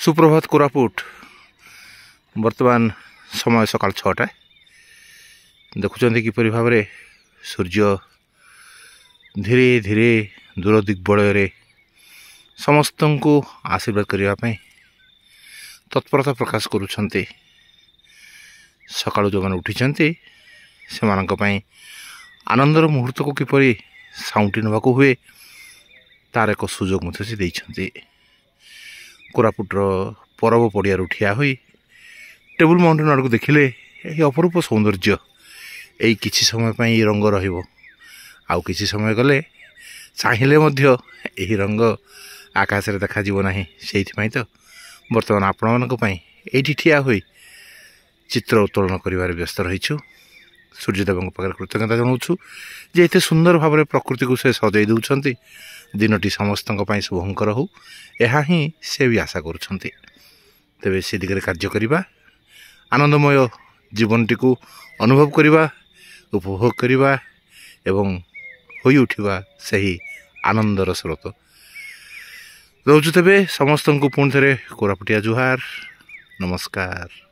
सुप्रभात कोरापुट वर्तमान समय सकाल 6टा देखुं किपर भाव में सूर्य धीरे धीरे दूर दिग्बलय समस्त को आशीर्वाद करने तत्परता प्रकाश करुँच सका जो मैंने उठी से आनंदर मुहूर्त को किपर साउंटी नाक हुए तार एक सुजोग मुझे कोरापुटर परब पड़िया ठिया हुई टेबुल माउंटेन आड़ को देखिले अपरूप सौंदर्य यही किसी समय पर यह रंग रु किसी समय गले चाहिए यही रंग आकाश में देखा ना से तो बर्तमान आपण मानी ठिया हुई चित्र उत्तोलन कर व्यस्त रहीछु। सूर्यदेव पाखे कृतज्ञता जनाऊँ जे एते सुंदर भाव में प्रकृति को से सजई दौरान दिनटी समस्त शुभंकर हो यह ही से भी आशा करुँच तेरे से दिगरे कार्य करवा आनंदमय जीवनटी को अनुभव करवा उपभोग करवा एवं होई उठिबा सही आनंदर स्रोत रोजु तेबे समस्त को पुणी थे कोरापुटिया जुहार नमस्कार।